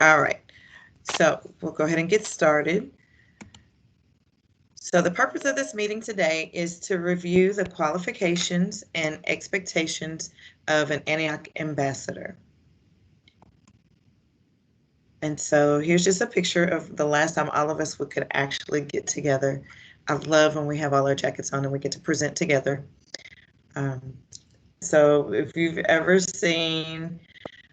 All right, so we'll go ahead and get started. So the purpose of this meeting today is to review the qualifications and expectations of an Antioch ambassador. And so here's just a picture of the last time all of us could actually get together. I love when we have all our jackets on and we get to present together. Um, so if you've ever seen,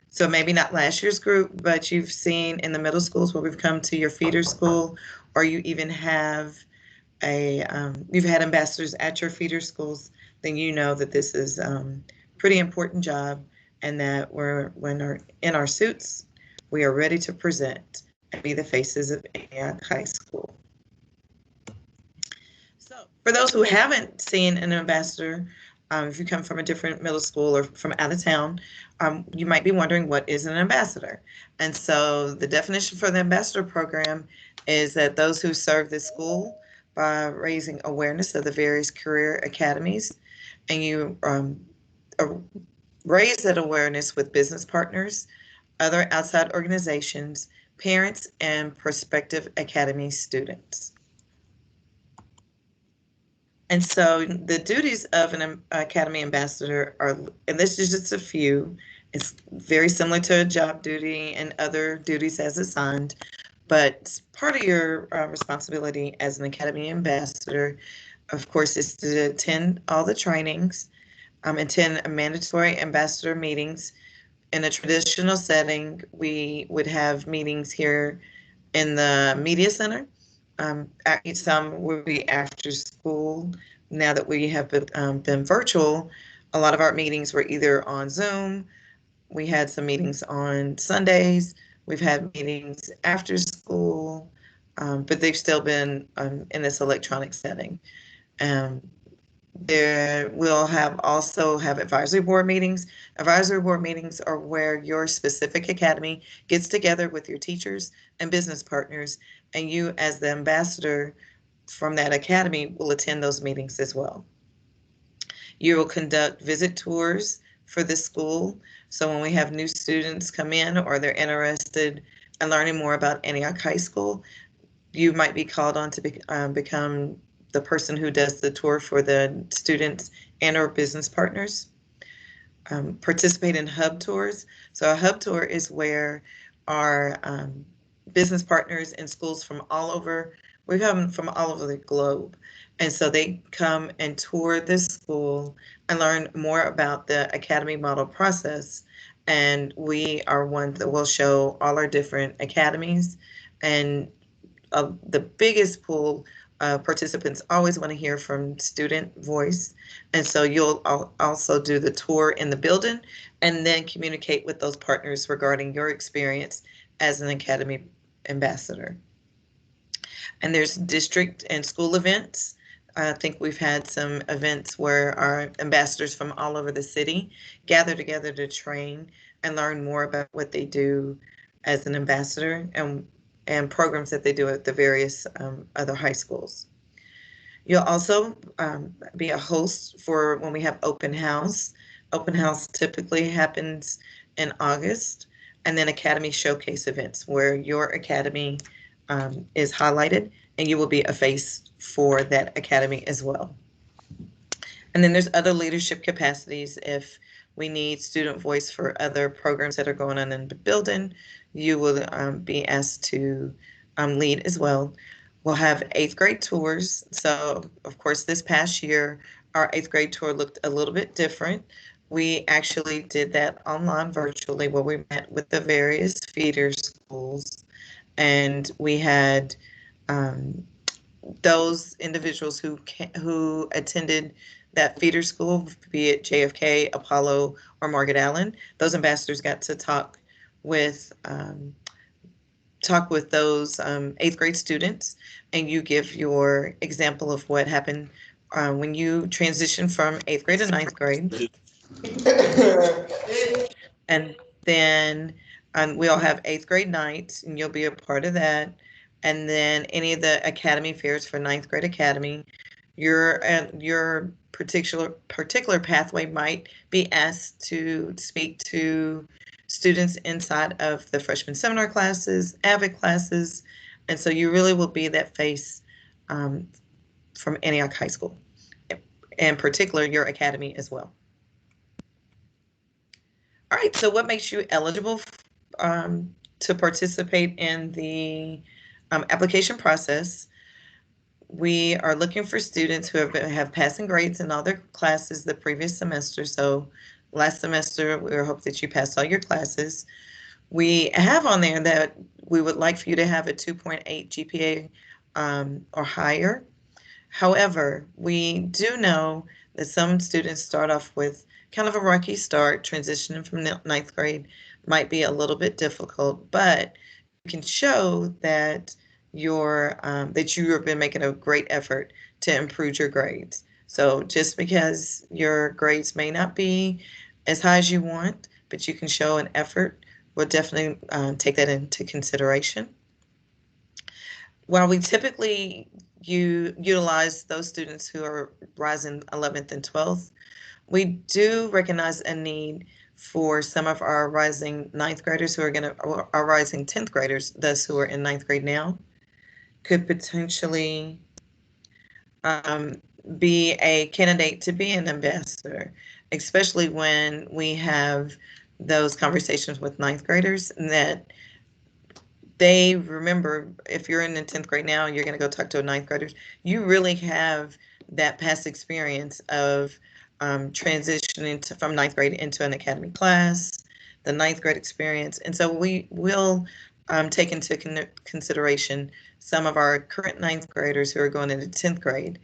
so maybe not last year's group, but you've seen in the middle schools where we've come to your feeder school, or you even have you've had ambassadors at your feeder schools, then you know that this is pretty important job, and that when we're in our suits, we are ready to present and be the faces of Antioch High School. So for those who haven't seen an ambassador, if you come from a different middle school or from out of town, you might be wondering, what is an ambassador? And so the definition for the ambassador program is that those who serve the school by raising awareness of the various career academies, and you raise that awareness with business partners, other outside organizations, parents, and prospective academy students. And so the duties of an academy ambassador are, and this is just a few, it's very similar to a job duty and other duties as assigned, but part of your responsibility as an academy ambassador, of course, is to attend all the trainings, attend mandatory ambassador meetings. In a traditional setting, we would have meetings here in the media center. Some will be after school. Now that we have been virtual, a lot of our meetings were either on Zoom. We had some meetings on Sundays. We've had meetings after school, but they've still been in this electronic setting. Um, there we'll also have advisory board meetings. Advisory board meetings are where your specific academy gets together with your teachers and business partners, and you as the ambassador from that academy will attend those meetings as well. You will conduct visit tours for the school. So when we have new students come in or they're interested in learning more about Antioch High School, you might be called on to become the person who does the tour for the students and or business partners. Participate in hub tours. So a hub tour is where our business partners and schools from all over, we have them from all over the globe. And so they come and tour this school and learn more about the academy model process. And we are one that will show all our different academies. And the biggest pool participants always want to hear from student voice. And so you'll also do the tour in the building and then communicate with those partners regarding your experience as an academy ambassador. And there's district and school events. I think we've had some events where our ambassadors from all over the city gather together to train and learn more about what they do as an ambassador and programs that they do at the various other high schools. You'll also be a host for when we have open house. Open house typically happens in August, and then academy showcase events where your academy is highlighted, and you will be a face for that academy as well. And then there's other leadership capacities. If we need student voice for other programs that are going on in the building, you will be asked to lead as well. We'll have eighth grade tours. So, of course, this past year, our eighth grade tour looked a little bit different. We actually did that online virtually where we met with the various feeder schools, and we had those individuals who attended that feeder school, be it JFK, Apollo, or Margaret Allen. Those ambassadors got to talk with those eighth grade students, and you give your example of what happened when you transition from eighth grade to ninth grade. And then we'll have eighth grade nights, and you'll be a part of that. And then any of the academy fairs for ninth grade academy, your particular pathway might be asked to speak to students inside of the freshman seminar classes, AVIC classes, and so you really will be that face from Antioch High School, in particular your academy as well. All right, so what makes you eligible to participate in the application process? We are looking for students who have passing grades in all their classes the previous semester. So last semester, we hope that you passed all your classes. We have on there that we would like for you to have a 2.8 GPA or higher. However, we do know that some students start off with kind of a rocky start. Transitioning from ninth grade might be a little bit difficult, but you can show that that you have been making a great effort to improve your grades. So just because your grades may not be as high as you want, but you can show an effort, we'll definitely take that into consideration. While we typically utilize those students who are rising 11th and 12th, we do recognize a need for some of our rising ninth graders who are our rising 10th graders, thus who are in ninth grade now, could potentially be a candidate to be an ambassador, especially when we have those conversations with ninth graders that they remember. If you're in the 10th grade now and you're going to go talk to a ninth grader, you really have that past experience of transitioning from ninth grade into an academy class, the ninth grade experience. And so we will take into consideration some of our current ninth graders who are going into 10th grade.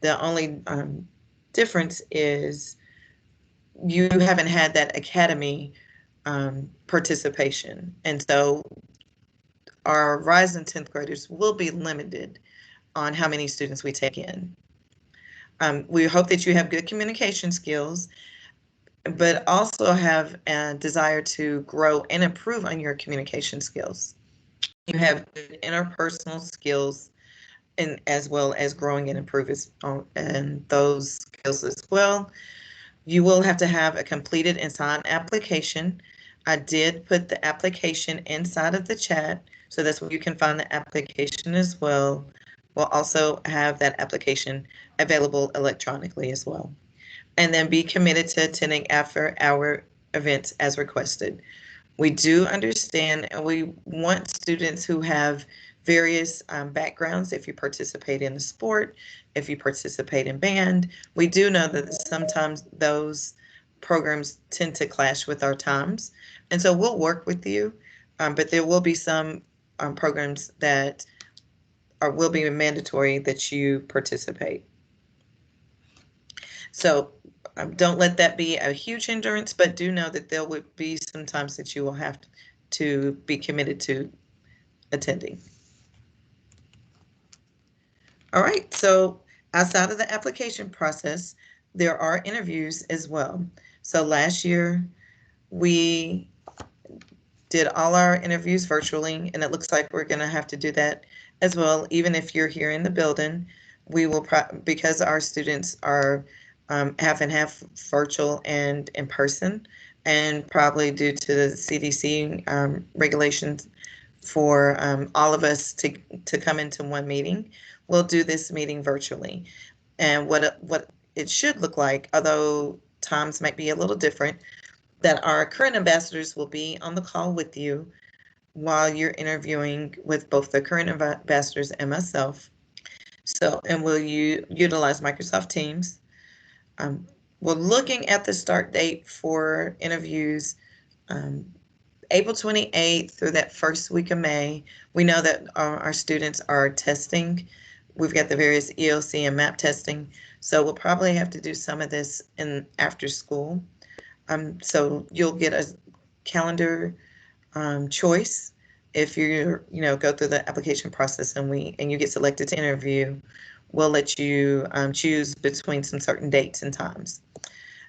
The only difference is you haven't had that academy participation. And so our rising 10th graders will be limited on how many students we take in. We hope that you have good communication skills, but also have a desire to grow and improve on your communication skills. You have good interpersonal skills, and as well as growing and improving in those skills as well. You will have to have a completed and signed application. I did put the application inside of the chat, so that's where you can find the application as well. We'll also have that application available electronically as well. And then be committed to attending after-hour events as requested. We do understand, and we want students who have various backgrounds. If you participate in a sport, if you participate in band, we do know that sometimes those programs tend to clash with our times. And so we'll work with you, but there will be some programs that will be mandatory that you participate. So don't let that be a huge hindrance, but do know that there will be some times that you will have to be committed to attending. All right, so outside of the application process, there are interviews as well. So last year, we did all our interviews virtually, and it looks like we're going to have to do that as well. Even if you're here in the building, we will, because our students are half and half virtual and in person, and probably due to the CDC regulations for all of us to come into one meeting, we'll do this meeting virtually. And what it should look like, although times might be a little different, that our current ambassadors will be on the call with you while you're interviewing with both the current ambassadors and myself. So, and we'll utilize Microsoft Teams. We're looking at the start date for interviews April 28th through that first week of May. We know that our students are testing. We've got the various EOC and MAP testing. So we'll probably have to do some of this in after school. So you'll get a calendar choice if you go through the application process and you get selected to interview. We'll let you choose between some certain dates and times.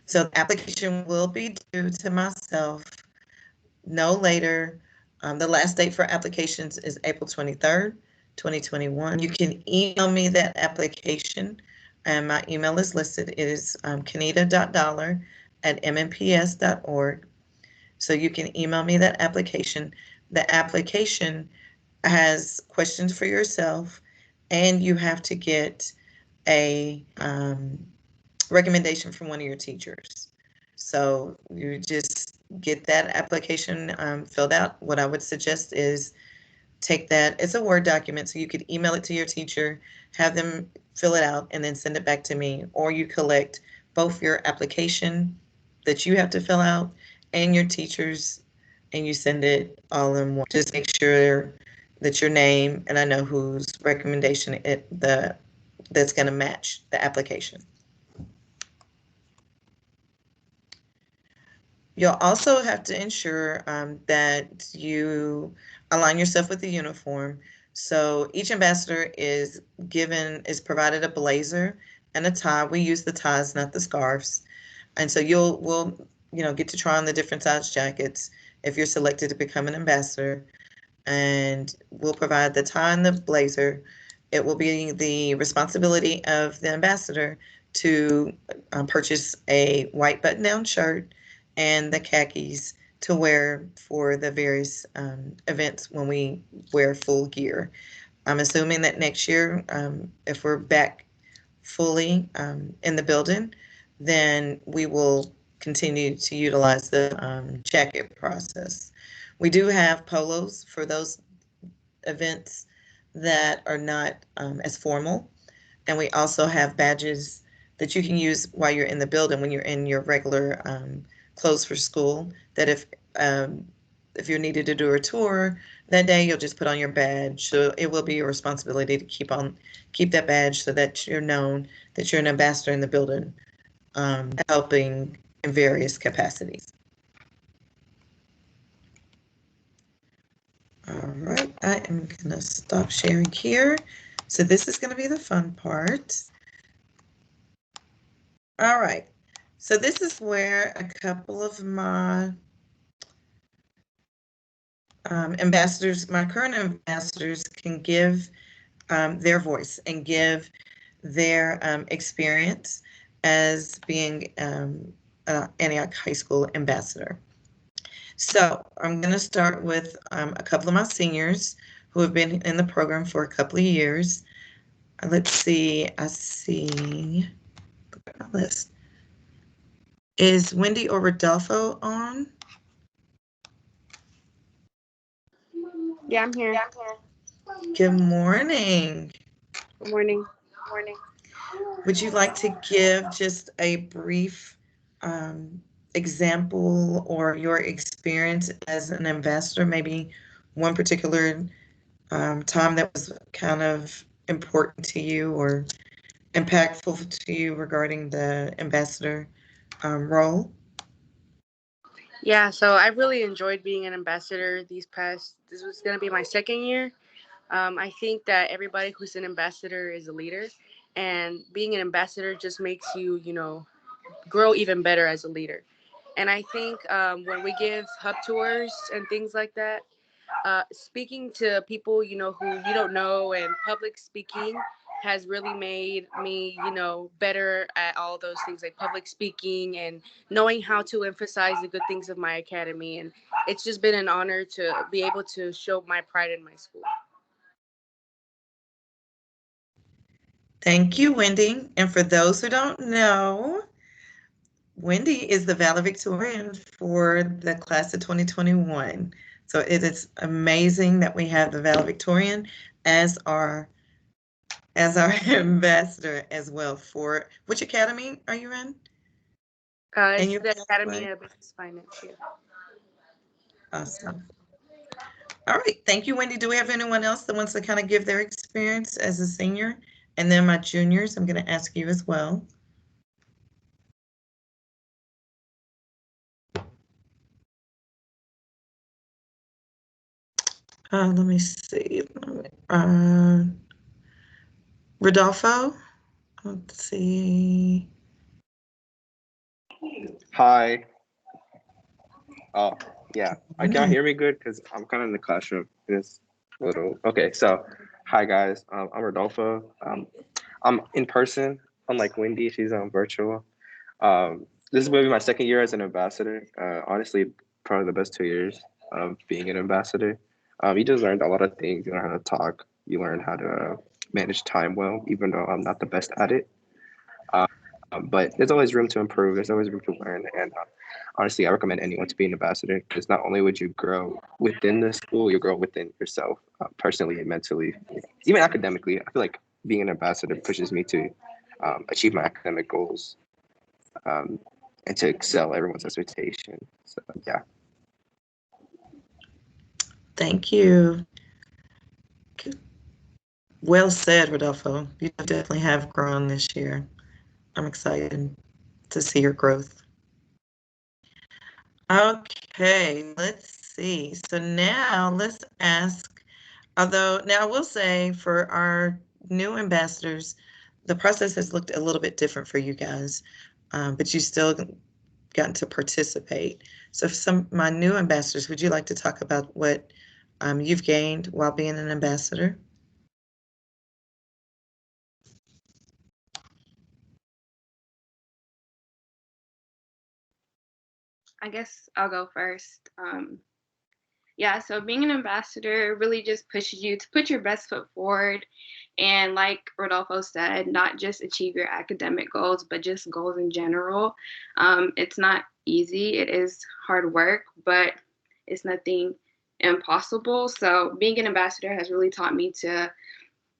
So the application will be due to myself no later. The last date for applications is April 23rd, 2021. You can email me that application, and my email is listed. It is kenita.dollar@mmps.org. So you can email me that application. The application has questions for yourself, and you have to get a recommendation from one of your teachers. So you just get that application filled out. What I would suggest is take that, it's a Word document, so you could email it to your teacher, have them fill it out, and then send it back to me. Or you collect both your application that you have to fill out and your teacher's, and you send it all in one. Just make sure that your name, and I know whose recommendation that's going to match the application. You'll also have to ensure that you align yourself with the uniform. So each ambassador is provided a blazer and a tie. We use the ties, not the scarves. And so we'll get to try on the different size jackets if you're selected to become an ambassador. And we'll provide the tie and the blazer. It will be the responsibility of the ambassador to purchase a white button-down shirt and the khakis to wear for the various events when we wear full gear. I'm assuming that next year, if we're back fully in the building, then we will continue to utilize the jacket process. We do have polos for those events that are not as formal, and we also have badges that you can use while you're in the building when you're in your regular clothes for school, that if you're needed to do a tour that day, you'll just put on your badge. So it will be your responsibility to keep that badge so that you're known that you're an ambassador in the building, helping in various capacities. All right, I am going to stop sharing here. So this is going to be the fun part. All right, so this is where a couple of my ambassadors, my current ambassadors, can give their voice and give their experience as being an Antioch High School ambassador. So I'm going to start with a couple of my seniors who have been in the program for a couple of years. Let's see, I see, look at my list. Is Wendy or Rodolfo on? Yeah, I'm here. Good morning. Good morning. Would you like to give just a brief example or your experience as an ambassador, maybe one particular time that was kind of important to you or impactful to you regarding the ambassador role? Yeah, so I really enjoyed being an ambassador this was going to be my second year. I think that everybody who's an ambassador is a leader, and being an ambassador just makes you, grow even better as a leader. And I think when we give hub tours and things like that, speaking to people who you don't know, and public speaking has really made me better at all those things like public speaking and knowing how to emphasize the good things of my academy. And it's just been an honor to be able to show my pride in my school. Thank you, Wendy. And for those who don't know, Wendy is the valedictorian for the class of 2021. So it is amazing that we have the valedictorian as our ambassador as well. For which academy are you in? It's the Academy of Business Finance here. Awesome. All right. Thank you, Wendy. Do we have anyone else that wants to kind of give their experience as a senior? And then my juniors, I'm going to ask you as well. Let me see. Rodolfo, let's see. Hi. Oh, yeah. I can't hear me good because I'm kind of in the classroom. It's a little. Okay, so hi guys. I'm Rodolfo. I'm in person, unlike Wendy. She's on virtual. This is going to be my second year as an ambassador. Honestly, probably the best 2 years of being an ambassador. You just learned a lot of things. You learn how to talk. You learn how to manage time well, even though I'm not the best at it. But there's always room to improve. There's always room to learn. And honestly, I recommend anyone to be an ambassador because not only would you grow within the school, you grow within yourself, personally and mentally, even academically. I feel like being an ambassador pushes me to achieve my academic goals um, and to excel everyone's expectation. So yeah. Thank you. Well said, Rodolfo. You definitely have grown this year. I'm excited to see your growth. Okay, let's see. So now let's ask, although now I will say for our new ambassadors, the process has looked a little bit different for you guys, but you still gotten to participate. So for some my new ambassadors, would you like to talk about what you've gained while being an ambassador? I guess I'll go first. Yeah, so being an ambassador really just pushes you to put your best foot forward. And like Rodolfo said, not just achieve your academic goals, but just goals in general. It's not easy, it is hard work, but it's nothing impossible. So being an ambassador has really taught me to,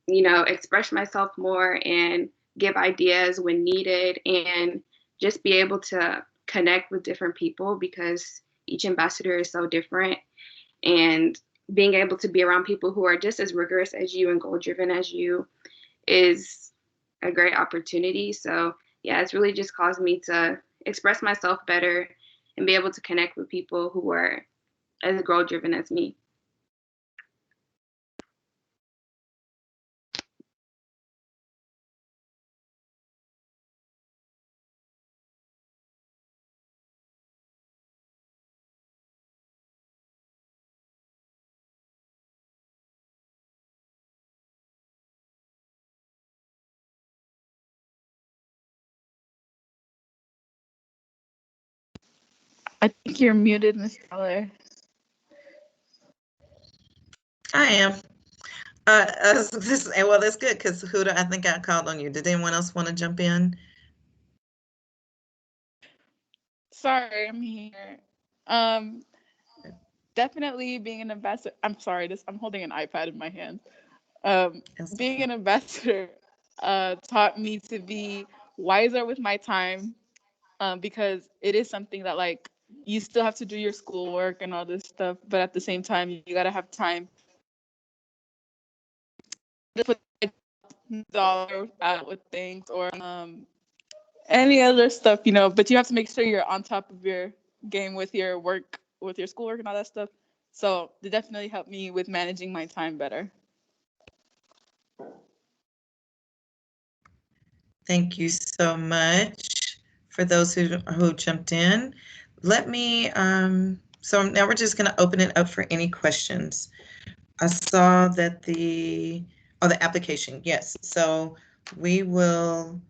express myself more and give ideas when needed and just be able to connect with different people because each ambassador is so different, and being able to be around people who are just as rigorous as you and goal driven as you is a great opportunity. So yeah, it's really just caused me to express myself better and be able to connect with people who are as goal driven as me. I think you're muted, Miss Dollar. I am. Well, that's good because Huda, I think I called on you. Did anyone else want to jump in? Sorry, I'm here. Um, Definitely being an ambassador. I'm sorry, I'm holding an iPad in my hand. Being an ambassador taught me to be wiser with my time, because it is something that like you still have to do your schoolwork and all this stuff, but at the same time you gotta have time to put dollars out with things or any other stuff, but you have to make sure you're on top of your game with your work, with your schoolwork and all that stuff. So it definitely helped me with managing my time better. Thank you so much for those who jumped in. Let me, so now we're just going to open it up for any questions. I saw that the application, yes. So we will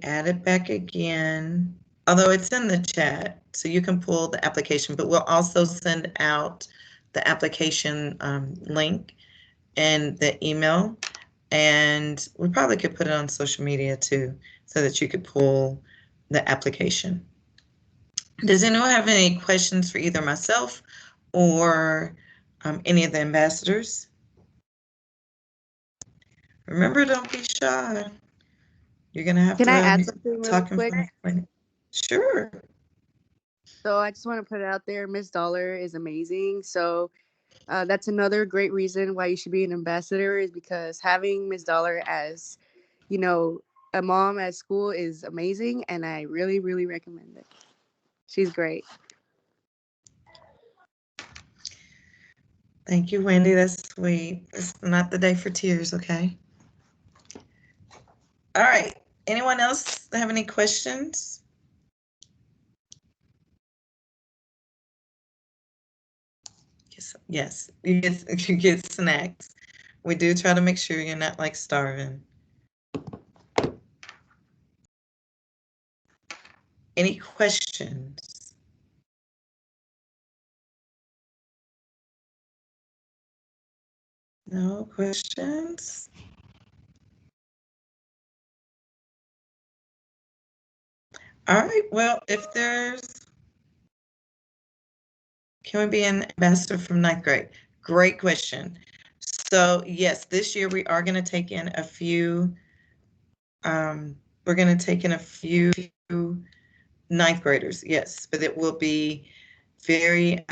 add it back again, although it's in the chat, so you can pull the application, but we'll also send out the application link and the email. And we probably could put it on social media too, so that you could pull the application. Does anyone have any questions for either myself or any of the ambassadors? Remember, don't be shy. You're going to have Can I add to something really talk in quick? front of. Sure. So I just want to put it out there. Miss Dollar is amazing. So that's another great reason why you should be an ambassador, is because having Miss Dollar as, a mom at school is amazing, and I really, really recommend it. She's great. Thank you, Wendy. That's sweet. It's not the day for tears, okay? All right. Anyone else have any questions? Yes, you get snacks. We do try to make sure you're not like starving. Any questions? No questions? All right, well, if there's, can we be an ambassador from ninth grade? Great question. So yes, this year we are going to take in a few, we're going to take in a few ninth graders, yes, but it will be very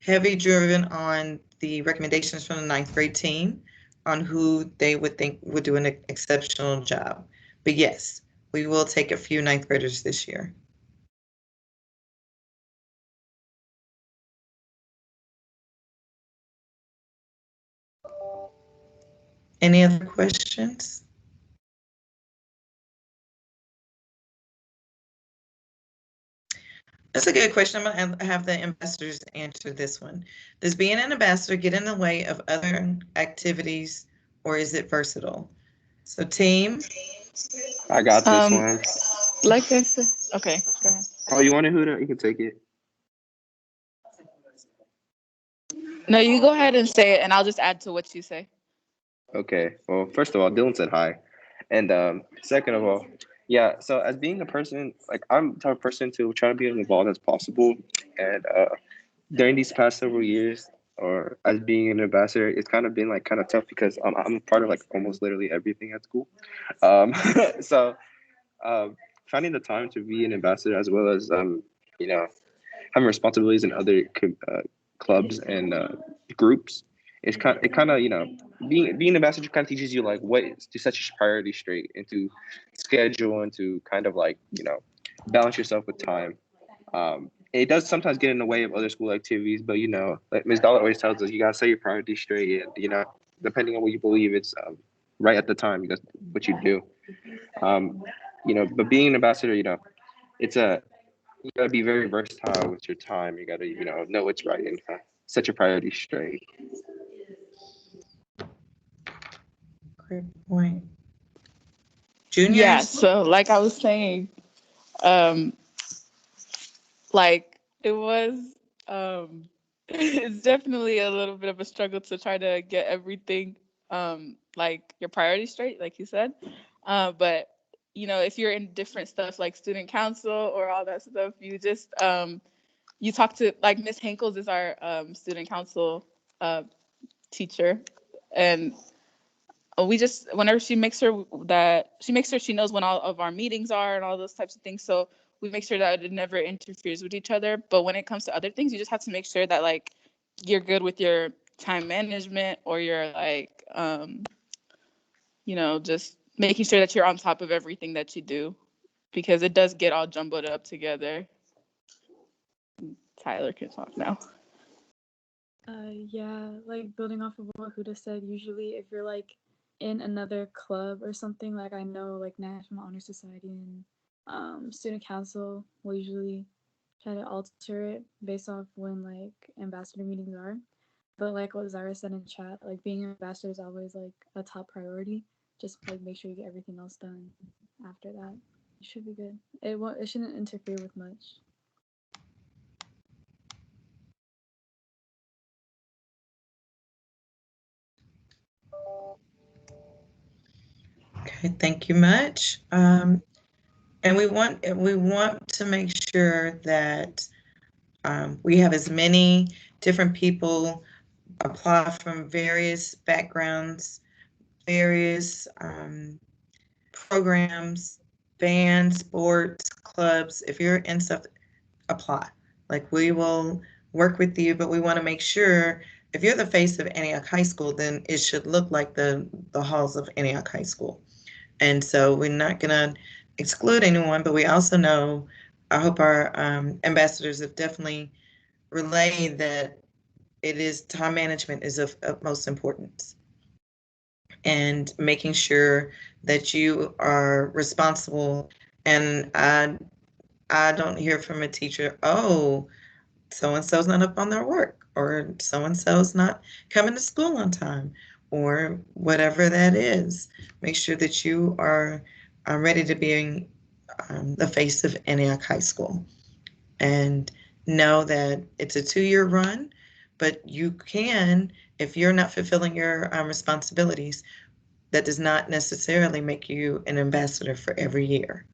heavy driven on the recommendations from the ninth grade team on who they would think would do an exceptional job. But yes, we will take a few ninth graders this year. Any other questions? That's a good question. I'm going to have the ambassadors answer this one. Does being an ambassador get in the way of other activities, or is it versatile? So team. I got this one. Like I said, okay, go ahead. Oh, you want it, Huda? You can take it. No, you go ahead and say it, and I'll just add to what you say. Okay. Well, first of all, Dylan said hi, and second of all, yeah. So as being a person, like I'm the type of person to try to be as involved as possible, and during these past several years, or as being an ambassador, it's kind of been like kind of tough because I'm part of like almost literally everything at school. Um, so finding the time to be an ambassador as well as you know having responsibilities in other clubs and groups. It kind of being an ambassador kind of teaches you like what to set your priorities straight and to schedule and to kind of like balance yourself with time. It does sometimes get in the way of other school activities, but like Ms. Dollar always tells us, you gotta set your priorities straight, and depending on what you believe, it's right at the time. That's what you do. But being an ambassador, it's a you gotta be very versatile with your time. You gotta know what's right and set your priorities straight. Great point. Juniors? Yeah, so like I was saying, like it was, it's definitely a little bit of a struggle to try to get everything, like your priorities straight, like you said. But if you're in different stuff like student council or all that stuff, you just you talk to, like, Miss Hankels is our student council teacher, and we just, whenever she makes sure she knows when all of our meetings are and all those types of things. So we make sure that it never interferes with each other. But when it comes to other things, you just have to make sure that like you're good with your time management, or you're like just making sure that you're on top of everything that you do, because it does get all jumbled up together. Tyler can talk now. Yeah, like building off of what Huda said, usually if you're like in another club or something, like I know like National Honor Society and student council will usually try to alter it based off when like ambassador meetings are. But like what Zara said in chat, like being an ambassador is always like a top priority. Just like make sure you get everything else done after that. It should be good. It shouldn't interfere with much. Okay, thank you much. And we want to make sure that we have as many different people apply from various backgrounds, various programs, bands, sports, clubs. If you're in stuff, apply. Like, we will work with you, but we want to make sure if you're the face of Antioch High School, then it should look like the halls of Antioch High School. And so we're not going to exclude anyone, but we also know, I hope our ambassadors have definitely relayed that it is time management is of utmost importance, and making sure that you are responsible. And I don't hear from a teacher, oh, so-and-so's not up on their work, or so-and-so's not coming to school on time, or whatever that is. Make sure that you are ready to be the face of Antioch High School. And know that it's a 2-year run, but you can, if you're not fulfilling your responsibilities, that does not necessarily make you an ambassador for every year.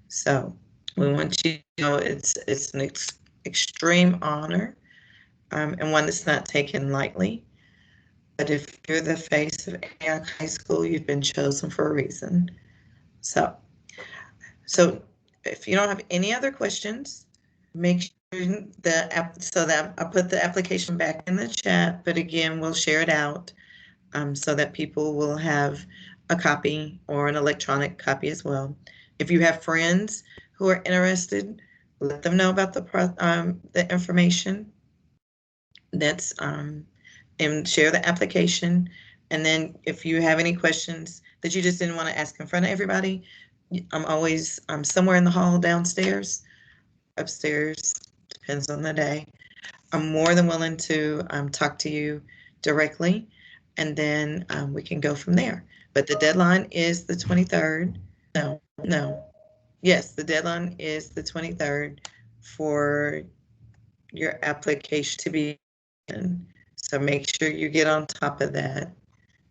So we want you to know it's an extreme honor, and one that's not taken lightly. But if you're the face of Antioch High School, you've been chosen for a reason. So if you don't have any other questions, make sure so that I put the application back in the chat, but again, we'll share it out so that people will have a copy or an electronic copy as well. If you have friends who are interested, let them know about the information. That's and share the application. And then if you have any questions that you just didn't want to ask in front of everybody, I'm always somewhere in the hall downstairs, upstairs, depends on the day. I'm more than willing to talk to you directly, and then we can go from there. But the deadline is the 23rd. No. Yes, the deadline is the 23rd for your application to be in. So make sure you get on top of that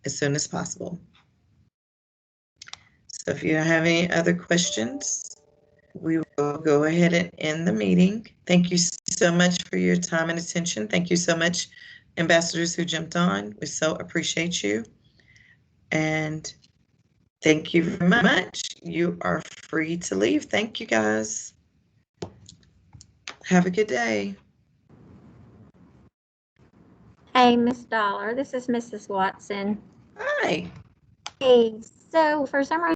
as soon as possible. So if you don't have any other questions, we will go ahead and end the meeting. Thank you so much for your time and attention. Thank you so much, ambassadors who jumped on. We so appreciate you. And thank you very much. You are free to leave. Thank you, guys. Have a good day. Hey, Miss Dollar, this is Mrs. Watson. Hi. Hey, so for some reason,